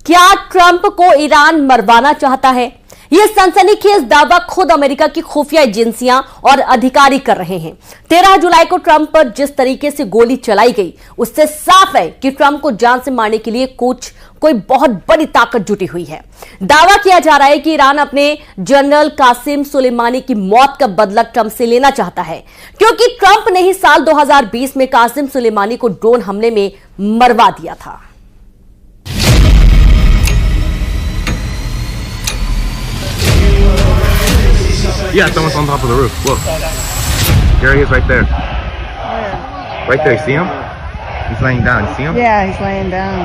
क्या ट्रंप को ईरान मरवाना चाहता है? यह सनसनीखेज दावा खुद अमेरिका की खुफिया एजेंसियां और अधिकारी कर रहे हैं। 13 जुलाई को ट्रंप पर जिस तरीके से गोली चलाई गई, उससे साफ है कि ट्रंप को जान से मारने के लिए कोई बहुत बड़ी ताकत जुटी हुई है। दावा किया जा रहा है कि ईरान अपने जनरल कासिम सुलेमानी की मौत का बदला ट्रंप से लेना चाहता है, क्योंकि ट्रंप ने ही साल 2020 में कासिम सुलेमानी को ड्रोन हमले में मरवा दिया था। Yeah, someone's on top of the roof. Look. There he is right there. Right there, you see him? He's laying down. You see him? Yeah, he's laying down.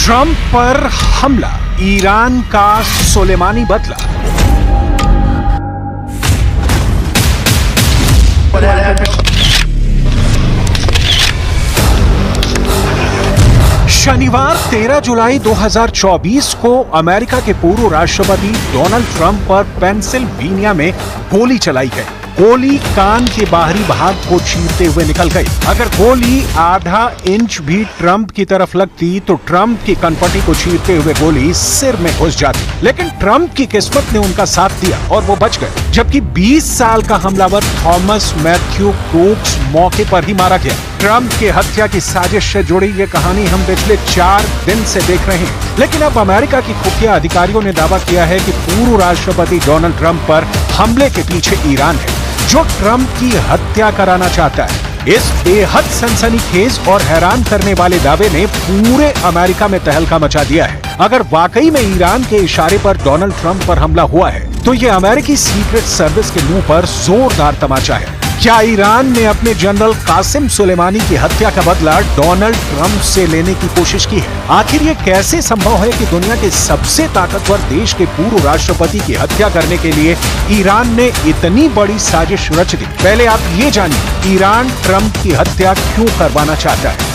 Trump पर हमला, ईरान का सुलेमानी बदला। शनिवार 13 जुलाई 2024 को अमेरिका के पूर्व राष्ट्रपति Donald Trump पर पेंसिल्वेनिया में गोली चलाई गई। गोली कान के बाहरी भाग को चीरते हुए निकल गई। अगर गोली आधा इंच भी ट्रंप की तरफ लगती तो ट्रंप की कनपटी को चीरते हुए गोली सिर में घुस जाती, लेकिन ट्रंप की किस्मत ने उनका साथ दिया और वो बच गए। जबकि 20 साल का हमलावर थॉमस मैथ्यू क्रूक्स मौके पर ही मारा गया। ट्रंप की हत्या की साजिश से जुड़ी ये कहानी हम पिछले 4 दिन से देख रहे हैं, लेकिन अब अमेरिका की खुफिया अधिकारियों ने दावा किया है कि पूर्व राष्ट्रपति डोनाल्ड ट्रंप पर हमले के पीछे ईरान है, जो ट्रंप की हत्या कराना चाहता है। इस बेहद सनसनीखेज और हैरान करने वाले दावे ने पूरे अमेरिका में तहलका मचा दिया है। अगर वाकई में ईरान के इशारे पर डोनाल्ड ट्रंप पर हमला हुआ है, तो ये अमेरिकी सीक्रेट सर्विस के मुंह पर जोरदार तमाचा है। क्या ईरान ने अपने जनरल कासिम सुलेमानी की हत्या का बदला डोनाल्ड ट्रंप से लेने की कोशिश की है? आखिर ये कैसे संभव है कि दुनिया के सबसे ताकतवर देश के पूर्व राष्ट्रपति की हत्या करने के लिए ईरान ने इतनी बड़ी साजिश रच दी? पहले आप ये जानिए, ईरान ट्रंप की हत्या क्यों करवाना चाहता है।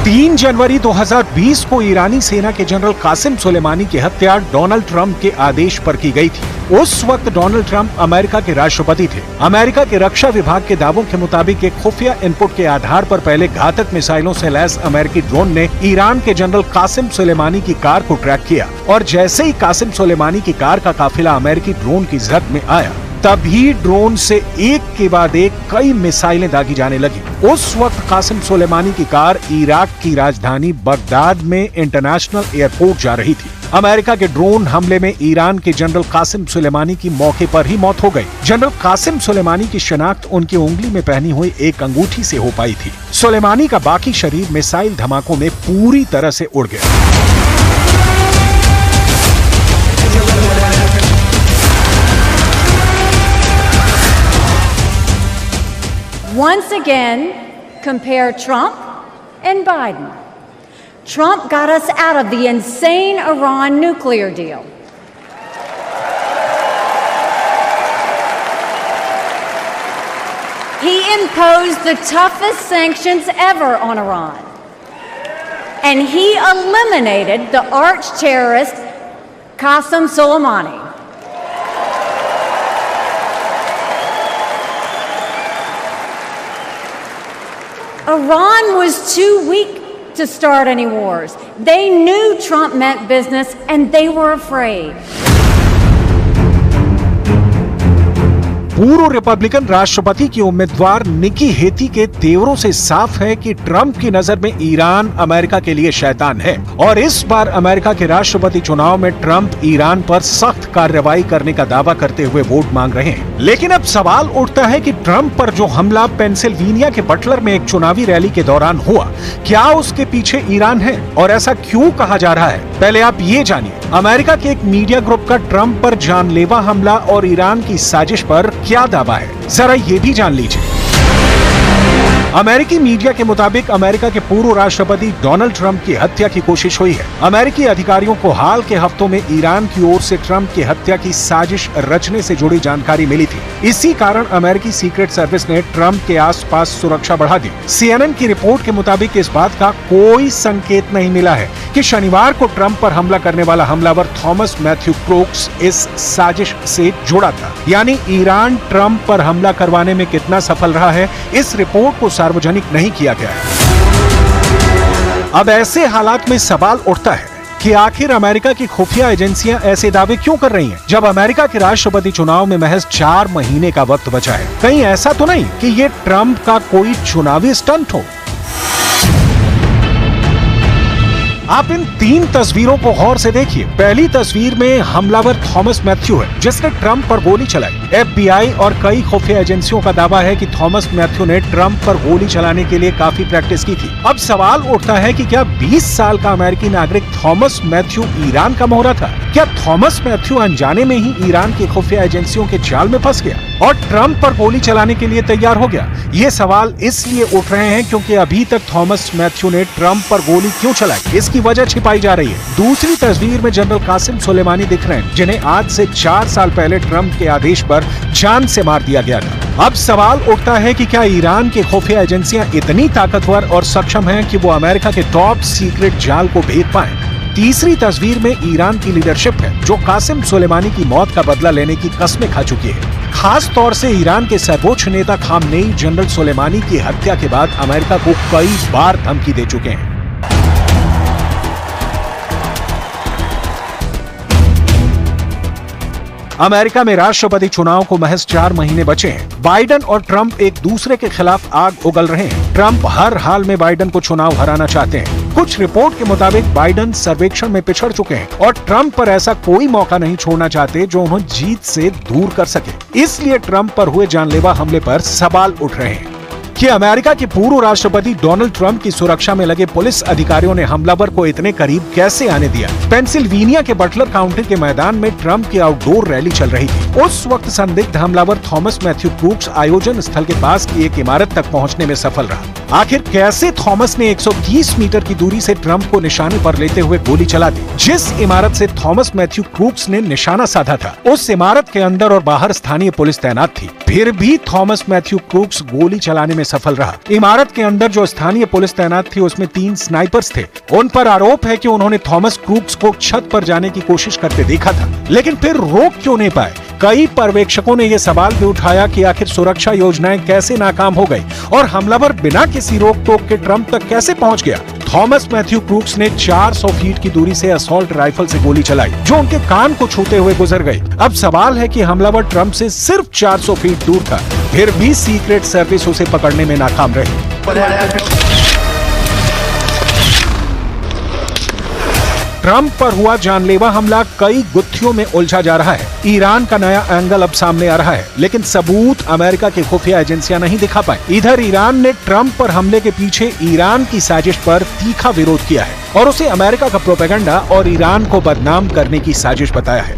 3 जनवरी 2020 को ईरानी सेना के जनरल कासिम सुलेमानी की हत्या डोनाल्ड ट्रंप के आदेश पर की गई थी। उस वक्त डोनाल्ड ट्रंप अमेरिका के राष्ट्रपति थे। अमेरिका के रक्षा विभाग के दावों के मुताबिक एक खुफिया इनपुट के आधार पर पहले घातक मिसाइलों से लैस अमेरिकी ड्रोन ने ईरान के जनरल कासिम सुलेमानी की कार को ट्रैक किया, और जैसे ही कासिम सुलेमानी की कार का काफिला अमेरिकी ड्रोन की जद में आया, तभी ड्रोन से एक के बाद एक कई मिसाइलें दागी जाने लगी। उस वक्त कासिम सुलेमानी की कार इराक की राजधानी बगदाद में इंटरनेशनल एयरपोर्ट जा रही थी। अमेरिका के ड्रोन हमले में ईरान के जनरल कासिम सुलेमानी की मौके पर ही मौत हो गई। जनरल कासिम सुलेमानी की शिनाख्त उनकी उंगली में पहनी हुई एक अंगूठी से हो पाई थी। सुलेमानी का बाकी शरीर मिसाइल धमाकों में पूरी तरह से उड़ गया। Once again, compare Trump and Biden. Trump got us out of the insane Iran nuclear deal. He imposed the toughest sanctions ever on Iran. And he eliminated the arch terrorist Qasem Soleimani. Iran was too weak to start any wars. They knew Trump meant business and they were afraid. पूर्व Republican राष्ट्रपति की उम्मीदवार निकी heli के तेवरों से साफ है कि Trump की नजर में ईरान अमेरिका के लिए शैतान है, और इस बार अमेरिका के राष्ट्रपति चुनाव में ट्रंप ईरान पर सख्त कार्रवाई करने का दावा करते हुए वोट मांग रहे हैं। लेकिन अब सवाल उठता है कि ट्रंप पर जो हमला पेंसिल्वेनिया के बटलर में एक चुनावी रैली के दौरान हुआ, क्या उसके पीछे ईरान है, और ऐसा क्यों कहा जा रहा है? पहले आप ये जानिए, अमेरिका के एक मीडिया ग्रुप का ट्रंप पर जानलेवा हमला और ईरान की साजिश पर क्या दावा है, जरा ये भी जान लीजिए। अमेरिकी मीडिया के मुताबिक अमेरिका के पूर्व राष्ट्रपति डोनाल्ड ट्रंप की हत्या की कोशिश हुई है। अमेरिकी अधिकारियों को हाल के हफ्तों में ईरान की ओर से ट्रंप की हत्या की साजिश रचने से जुड़ी जानकारी मिली थी। इसी कारण अमेरिकी सीक्रेट सर्विस ने ट्रंप के आसपास सुरक्षा बढ़ा दी। CNN की रिपोर्ट के मुताबिक इस बात का कोई संकेत नहीं मिला है कि शनिवार को ट्रंप पर हमला करने वाला हमलावर थॉमस मैथ्यू क्रोक्स इस साजिश से जुड़ा था। यानी ईरान ट्रंप पर हमला करवाने में कितना सफल रहा है, इस रिपोर्ट को सार्वजनिक नहीं किया गया है। अब ऐसे हालात में सवाल उठता है कि आखिर अमेरिका की खुफिया एजेंसियां ऐसे दावे क्यों कर रही हैं, जब अमेरिका के राष्ट्रपति चुनाव में महज 4 महीने का वक्त बचा है। कहीं ऐसा तो नहीं कि ये ट्रंप का कोई चुनावी स्टंट हो। आप इन 3 तस्वीरों को गौर से देखिए। पहली तस्वीर में हमलावर थॉमस मैथ्यू है, जिसने ट्रंप पर गोली चलाई। FBI और कई खुफिया एजेंसियों का दावा है कि थॉमस मैथ्यू ने ट्रंप पर गोली चलाने के लिए काफी प्रैक्टिस की थी। अब सवाल उठता है कि क्या 20 साल का अमेरिकी नागरिक थॉमस मैथ्यू ईरान का मोहरा था? क्या थॉमस मैथ्यू अनजाने में ही ईरान की खुफिया एजेंसियों के जाल में फंस गया और ट्रंप पर गोली चलाने के लिए तैयार हो गया? ये सवाल इसलिए उठ रहे हैं क्योंकि अभी तक थॉमस मैथ्यू ने ट्रंप पर गोली क्यों चलाई, इसकी वजह छिपाई जा रही है। दूसरी तस्वीर में जनरल कासिम सुलेमानी दिख रहे हैं, जिन्हें आज से 4 साल पहले ट्रंप के आदेश पर जान से मार दिया गया था। अब सवाल उठता है कि क्या ईरान की खुफिया एजेंसियां इतनी ताकतवर और सक्षम हैं कि वो अमेरिका के टॉप सीक्रेट जाल को भेद पाएं? तीसरी तस्वीर में ईरान की लीडरशिप है, जो कासिम सुलेमानी की मौत का बदला लेने की कस्में खा चुकी है। खास तौर से ईरान के सर्वोच्च नेता खामनेई जनरल सुलेमानी की हत्या के बाद अमेरिका को कई बार धमकी दे चुके हैं। अमेरिका में राष्ट्रपति चुनाव को महज 4 महीने बचे हैं। बाइडेन और ट्रंप एक दूसरे के खिलाफ आग उगल रहे हैं। ट्रंप हर हाल में बाइडेन को चुनाव हराना चाहते हैं। कुछ रिपोर्ट के मुताबिक बाइडेन सर्वेक्षण में पिछड़ चुके हैं और ट्रंप पर ऐसा कोई मौका नहीं छोड़ना चाहते जो उन्हें जीत से दूर कर सके। इसलिए ट्रंप पर हुए जानलेवा हमले पर सवाल उठ रहे हैं कि अमेरिका के पूर्व राष्ट्रपति डोनाल्ड ट्रंप की सुरक्षा में लगे पुलिस अधिकारियों ने हमलावर को इतने करीब कैसे आने दिया। पेंसिल्वेनिया के बटलर काउंटी के मैदान में ट्रंप की आउटडोर रैली चल रही थी। उस वक्त संदिग्ध हमलावर थॉमस मैथ्यू क्रूक्स आयोजन स्थल के पास की एक इमारत तक पहुंचने में सफल रहा। आखिर कैसे थॉमस ने 130 मीटर की दूरी से ट्रंप को निशाने पर लेते हुए गोली चला दी? जिस इमारत से थॉमस मैथ्यू क्रूक्स ने निशाना साधा था, उस इमारत के अंदर और बाहर स्थानीय पुलिस तैनात थी। फिर भी थॉमस मैथ्यू क्रूक्स गोली चलाने में सफल रहा। इमारत के अंदर जो स्थानीय पुलिस तैनात थी, उसमें 3 स्नाइपर्स थे। उन पर आरोप है कि उन्होंने थॉमस क्रूक्स को छत पर जाने की कोशिश करते देखा था, लेकिन फिर रोक क्यों नहीं पाए? कई पर्यवेक्षकों ने यह सवाल भी उठाया कि आखिर सुरक्षा योजनाएं कैसे नाकाम हो गई और हमलावर बिना किसी रोक टोक के ट्रंप तक कैसे पहुंच गया। थॉमस मैथ्यू क्रूक्स ने 400 फीट की दूरी से असॉल्ट राइफल से गोली चलाई, जो उनके कान को छूते हुए गुजर गई। अब सवाल है कि हमलावर ट्रंप से सिर्फ 400 फीट दूर था, फिर भी सीक्रेट सर्विस उसे पकड़ने में नाकाम रही। ट्रंप पर हुआ जानलेवा हमला कई गुत्थियों में उलझा जा रहा है। ईरान का नया एंगल अब सामने आ रहा है, लेकिन सबूत अमेरिका की खुफिया एजेंसियां नहीं दिखा पाई। इधर ईरान ने ट्रंप पर हमले के पीछे ईरान की साजिश पर तीखा विरोध किया है और उसे अमेरिका का प्रोपेगेंडा और ईरान को बदनाम करने की साजिश बताया है।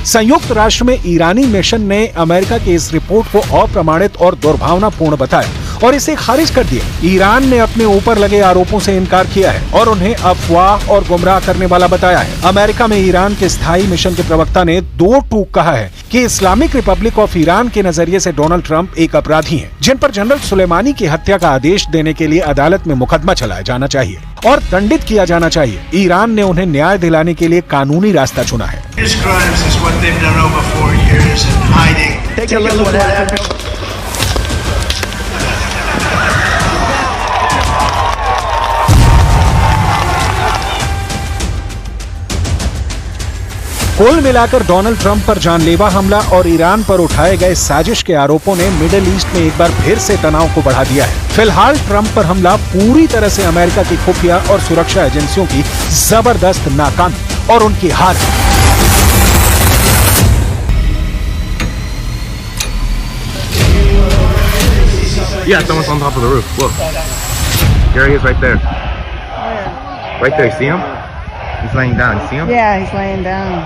संयुक्त राष्ट्र में ईरानी मिशन ने अमेरिका की इस रिपोर्ट को अप्रमाणित और दुर्भावनापूर्ण बताया और इसे खारिज कर दिया। ईरान ने अपने ऊपर लगे आरोपों से इनकार किया है और उन्हें अफवाह और गुमराह करने वाला बताया है। अमेरिका में ईरान के स्थायी मिशन के प्रवक्ता ने 2 टूक कहा है कि इस्लामिक रिपब्लिक ऑफ ईरान के नजरिए से डोनाल्ड ट्रंप एक अपराधी हैं, जिन पर जनरल सुलेमानी की हत्या का आदेश देने के लिए अदालत में मुकदमा चलाया जाना चाहिए और दंडित किया जाना चाहिए। ईरान ने उन्हें न्याय दिलाने के लिए कानूनी रास्ता चुना है। कुल मिलाकर डोनाल्ड ट्रंप पर जानलेवा हमला और ईरान पर उठाए गए साजिश के आरोपों ने मिडिल ईस्ट में एक बार फिर से तनाव को बढ़ा दिया है। फिलहाल ट्रंप पर हमला पूरी तरह से अमेरिका की खुफिया और सुरक्षा एजेंसियों की जबरदस्त नाकामी और उनकी हार है। Yeah, someone's on top of the roof. Look. There he is right there. Right there, you see him? He's laying down, you see him? Yeah, he's laying down.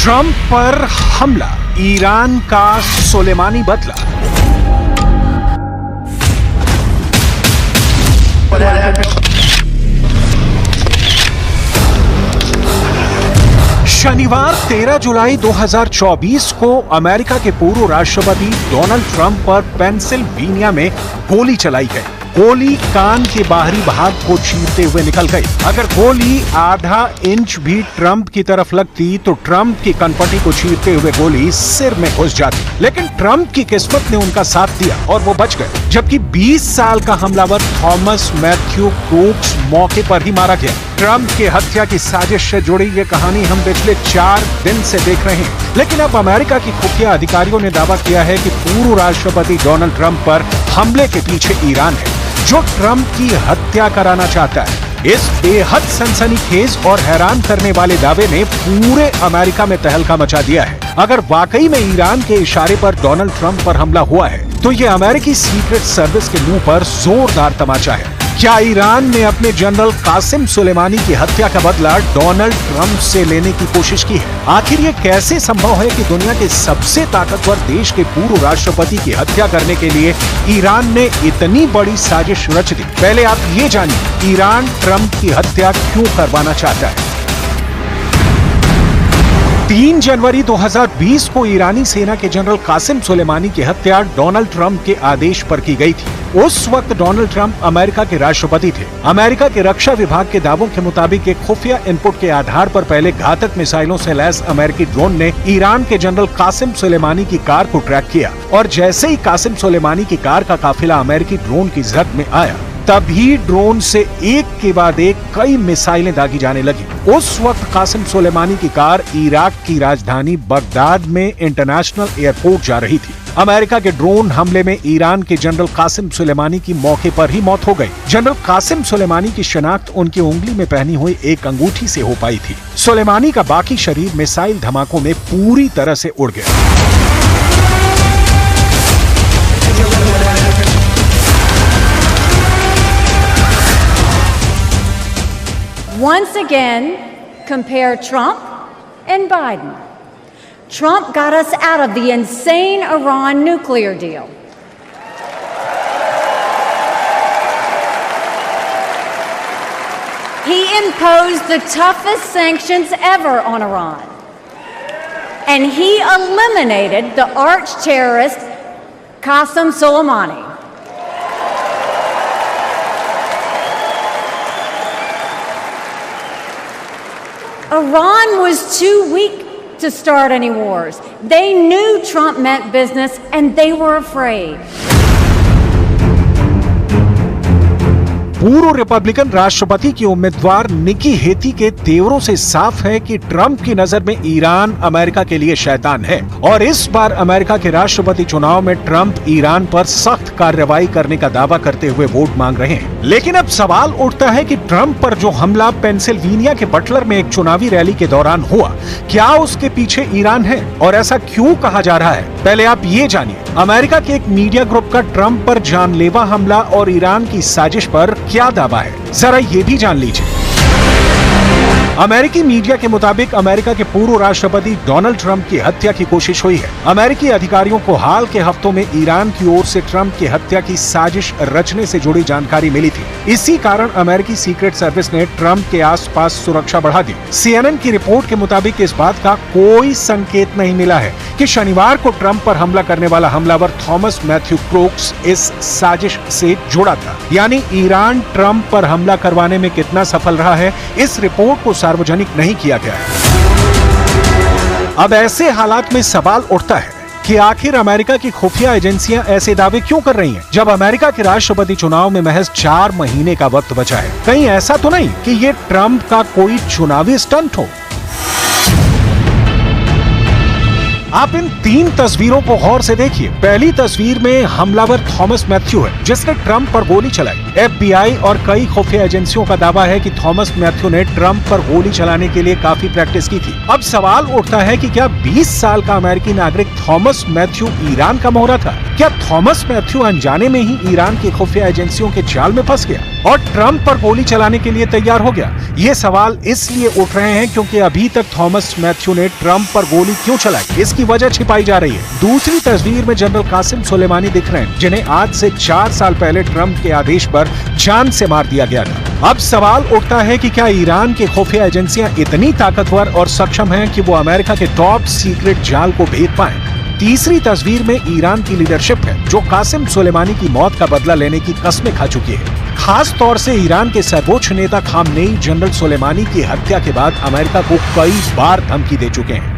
Trump पर हमला, ईरान का सुलेमानी बदला। शनिवार 13 जुलाई 2024 को अमेरिका के पूर्व राष्ट्रपति Donald Trump पर पेंसिल्वेनिया में गोली चलाई गई। गोली कान के बाहरी भाग को चीरते हुए निकल गई। अगर गोली आधा इंच भी ट्रंप की तरफ लगती तो ट्रंप की कनपटी को चीरते हुए गोली सिर में घुस जाती, लेकिन ट्रंप की किस्मत ने उनका साथ दिया और वो बच गए। जबकि 20 साल का हमलावर थॉमस मैथ्यू क्रूक्स मौके पर ही मारा गया। ट्रंप की हत्या की साजिश से जुड़ी ये कहानी हम पिछले 4 दिन से देख रहे हैं, लेकिन अब अमेरिका की खुफिया अधिकारियों ने दावा किया है कि पूर्व राष्ट्रपति डोनाल्ड ट्रंप पर हमले के पीछे ईरान है, जो ट्रंप की हत्या कराना चाहता है। इस बेहद सनसनीखेज और हैरान करने वाले दावे ने पूरे अमेरिका में तहलका मचा दिया है। अगर वाकई में ईरान के इशारे पर डोनाल्ड ट्रंप पर हमला हुआ है तो ये अमेरिकी सीक्रेट सर्विस के मुंह पर जोरदार तमाचा है। क्या ईरान ने अपने जनरल कासिम सुलेमानी की हत्या का बदला डोनाल्ड ट्रंप से लेने की कोशिश की है? आखिर ये कैसे संभव है कि दुनिया के सबसे ताकतवर देश के पूर्व राष्ट्रपति की हत्या करने के लिए ईरान ने इतनी बड़ी साजिश रच दी? पहले आप ये जानिए, ईरान ट्रंप की हत्या क्यों करवाना चाहता है। 3 जनवरी 2020 को ईरानी सेना के जनरल कासिम सुलेमानी की हत्या डोनाल्ड ट्रंप के आदेश पर की गई थी। उस वक्त डोनाल्ड ट्रंप अमेरिका के राष्ट्रपति थे। अमेरिका के रक्षा विभाग के दावों के मुताबिक एक खुफिया इनपुट के आधार पर पहले घातक मिसाइलों से लैस अमेरिकी ड्रोन ने ईरान के जनरल कासिम सुलेमानी की कार को ट्रैक किया और जैसे ही कासिम सुलेमानी की कार का काफिला अमेरिकी ड्रोन की जद में आया, तभी ड्रोन से एक के बाद एक कई मिसाइलें दागी जाने लगी। उस वक्त कासिम सुलेमानी की कार इराक की राजधानी बगदाद में इंटरनेशनल एयरपोर्ट जा रही थी। अमेरिका के ड्रोन हमले में ईरान के जनरल कासिम सुलेमानी की मौके पर ही मौत हो गई। जनरल कासिम सुलेमानी की शनाख्त उनकी उंगली में पहनी हुई एक अंगूठी से हो पाई थी। सुलेमानी का बाकी शरीर मिसाइल धमाकों में पूरी तरह से उड़ गया। Once again, compare Trump and Biden. Trump got us out of the insane Iran nuclear deal. He imposed the toughest sanctions ever on Iran. And he eliminated the arch terrorist Qasem Soleimani. Iran was too weak to start any wars. They knew Trump meant business and they were afraid. पूर्व Republican राष्ट्रपति की उम्मीदवार निकी heli के तेवरों से साफ है कि Trump की नजर में ईरान अमेरिका के लिए शैतान है और इस बार अमेरिका के राष्ट्रपति चुनाव में ट्रंप ईरान पर सख्त कार्रवाई करने का दावा करते हुए वोट मांग रहे हैं। लेकिन अब सवाल उठता है कि ट्रंप पर जो हमला पेंसिल्वेनिया के बटलर में एक चुनावी रैली के दौरान हुआ, क्या उसके पीछे ईरान है और ऐसा क्यों कहा जा रहा है? पहले आप ये जानिए, अमेरिका के एक मीडिया ग्रुप का ट्रंप पर जानलेवा हमला और ईरान की साजिश पर क्या दावा है, जरा ये भी जान लीजिए। अमेरिकी मीडिया के मुताबिक अमेरिका के पूर्व राष्ट्रपति डोनाल्ड ट्रंप की हत्या की कोशिश हुई है। अमेरिकी अधिकारियों को हाल के हफ्तों में ईरान की ओर से ट्रंप की हत्या की साजिश रचने से जुड़ी जानकारी मिली थी। इसी कारण अमेरिकी सीक्रेट सर्विस ने ट्रंप के आसपास सुरक्षा बढ़ा दी। CNN की रिपोर्ट के मुताबिक इस बात का कोई संकेत नहीं मिला है कि शनिवार को ट्रंप पर हमला करने वाला हमलावर थॉमस मैथ्यू क्रूक्स इस साजिश से जुड़ा था। यानी ईरान ट्रंप पर हमला करवाने में कितना सफल रहा है, इस रिपोर्ट को सार्वजनिक नहीं किया गया है। अब ऐसे हालात में सवाल उठता है कि आखिर अमेरिका की खुफिया एजेंसियां ऐसे दावे क्यों कर रही हैं, जब अमेरिका के राष्ट्रपति चुनाव में महज 4 महीने का वक्त बचा है। कहीं ऐसा तो नहीं कि ये ट्रंप का कोई चुनावी स्टंट हो? आप इन 3 तस्वीरों को गौर से देखिए। पहली तस्वीर में हमलावर थॉमस मैथ्यू है, जिसने ट्रंप पर गोली चलाई। FBI और कई खुफिया एजेंसियों का दावा है कि थॉमस मैथ्यू ने ट्रंप पर गोली चलाने के लिए काफी प्रैक्टिस की थी। अब सवाल उठता है कि क्या 20 साल का अमेरिकी नागरिक थॉमस मैथ्यू ईरान का मोहरा था? क्या थॉमस मैथ्यू अनजाने में ही ईरान की खुफिया एजेंसियों के जाल में फंस गया? और ट्रंप पर गोली चलाने के लिए तैयार हो गया। ये सवाल इसलिए उठ रहे हैं क्योंकि अभी तक थॉमस मैथ्यू ने ट्रंप पर गोली क्यों चलाई, इसकी वजह छिपाई जा रही है। दूसरी तस्वीर में जनरल कासिम सुलेमानी दिख रहे हैं, जिन्हें आज से 4 साल पहले ट्रंप के आदेश पर जान से मार दिया गया था। अब सवाल उठता है कि क्या ईरान की खुफिया एजेंसियां इतनी ताकतवर और सक्षम हैं कि वो अमेरिका के टॉप सीक्रेट जाल को भेद पाएं? तीसरी तस्वीर में ईरान की लीडरशिप है, जो कासिम सुलेमानी की मौत का बदला लेने की कस्में खा चुकी है। खास तौर से ईरान के सर्वोच्च नेता खामनेई जनरल सुलेमानी की हत्या के बाद अमेरिका को कई बार धमकी दे चुके हैं।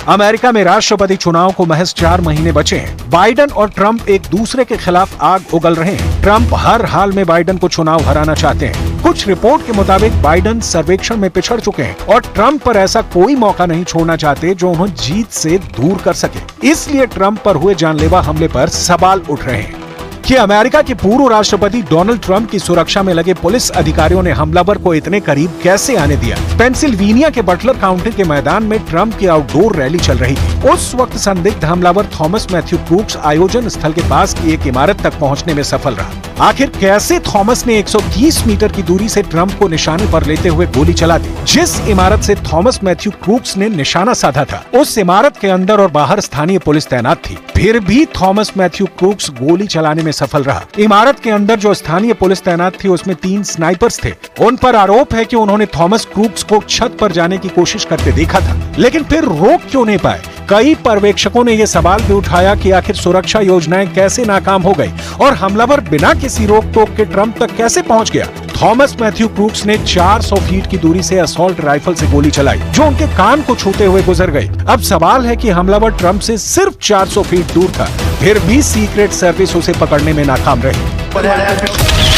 अमेरिका में राष्ट्रपति चुनाव को महज 4 महीने बचे हैं। बाइडेन और ट्रंप एक दूसरे के खिलाफ आग उगल रहे हैं। ट्रंप हर हाल में बाइडेन को चुनाव हराना चाहते हैं। कुछ रिपोर्ट के मुताबिक बाइडेन सर्वेक्षण में पिछड़ चुके हैं और ट्रंप पर ऐसा कोई मौका नहीं छोड़ना चाहते जो उन्हें जीत से दूर कर सके। इसलिए ट्रंप पर हुए जानलेवा हमले पर सवाल उठ रहे हैं कि अमेरिका के पूर्व राष्ट्रपति डोनाल्ड ट्रंप की सुरक्षा में लगे पुलिस अधिकारियों ने हमलावर को इतने करीब कैसे आने दिया। पेंसिल्वेनिया के बटलर काउंटी के मैदान में ट्रंप की आउटडोर रैली चल रही थी। उस वक्त संदिग्ध हमलावर थॉमस मैथ्यू क्रूक्स आयोजन स्थल के पास की एक इमारत तक पहुंचने में सफल रहा। आखिर कैसे थॉमस ने 130 मीटर की दूरी से ट्रंप को निशाने पर लेते हुए गोली चला दी? जिस इमारत से थॉमस मैथ्यू क्रूक्स ने निशाना साधा था, उस इमारत के अंदर और बाहर स्थानीय पुलिस तैनात थी। फिर भी थॉमस मैथ्यू क्रूक्स गोली चलाने में सफल रहा। इमारत के अंदर जो स्थानीय पुलिस तैनात थी, उसमें 3 स्नाइपर्स थे। उन पर आरोप है कि उन्होंने थॉमस क्रूक्स को छत पर जाने की कोशिश करते देखा था, लेकिन फिर रोक क्यों नहीं पाए? कई पर्यवेक्षकों ने यह सवाल भी उठाया कि आखिर सुरक्षा योजनाएं कैसे नाकाम हो गई और हमलावर बिना किसी रोक टोक के ट्रंप तक कैसे पहुंच गया। थॉमस मैथ्यू क्रूक्स ने 400 फीट की दूरी से असॉल्ट राइफल से गोली चलाई, जो उनके कान को छूते हुए गुजर गई। अब सवाल है कि हमलावर ट्रंप से सिर्फ 400 फीट दूर था, फिर भी सीक्रेट सर्विस उसे पकड़ने में नाकाम रही।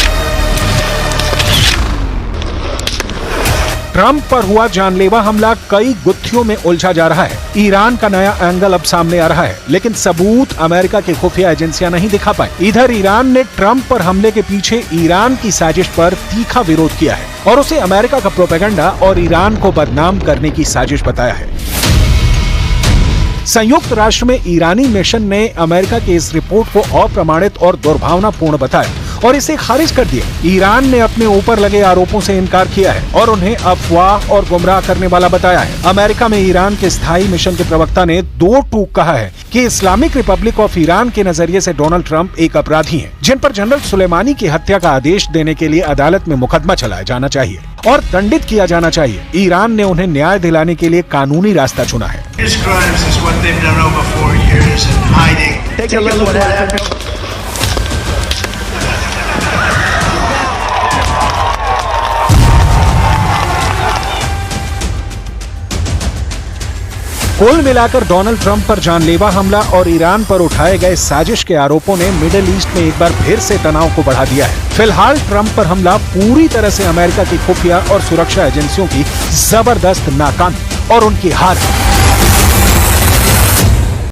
ट्रंप पर हुआ जानलेवा हमला कई गुत्थियों में उलझा जा रहा है। ईरान का नया एंगल अब सामने आ रहा है, लेकिन सबूत अमेरिका की खुफिया एजेंसियां नहीं दिखा पाई। इधर ईरान ने ट्रंप पर हमले के पीछे ईरान की साजिश पर तीखा विरोध किया है और उसे अमेरिका का प्रोपेगेंडा और ईरान को बदनाम करने की साजिश बताया है। संयुक्त राष्ट्र में ईरानी मिशन ने अमेरिका की इस रिपोर्ट को अप्रमाणित और दुर्भावनापूर्ण बताया और इसे खारिज कर दिया। ईरान ने अपने ऊपर लगे आरोपों से इनकार किया है और उन्हें अफवाह और गुमराह करने वाला बताया है। अमेरिका में ईरान के स्थायी मिशन के प्रवक्ता ने 2 टूक कहा है कि इस्लामिक रिपब्लिक ऑफ ईरान के नजरिए से डोनाल्ड ट्रंप एक अपराधी हैं, जिन पर जनरल सुलेमानी की हत्या का आदेश देने के लिए अदालत में मुकदमा चलाया जाना चाहिए और दंडित किया जाना चाहिए। ईरान ने उन्हें न्याय दिलाने के लिए कानूनी रास्ता चुना है। कुल मिलाकर डोनाल्ड ट्रंप पर जानलेवा हमला और ईरान पर उठाए गए साजिश के आरोपों ने मिडिल ईस्ट में एक बार फिर से तनाव को बढ़ा दिया है। फिलहाल ट्रंप पर हमला पूरी तरह से अमेरिका की खुफिया और सुरक्षा एजेंसियों की जबरदस्त नाकामी और उनकी हार है।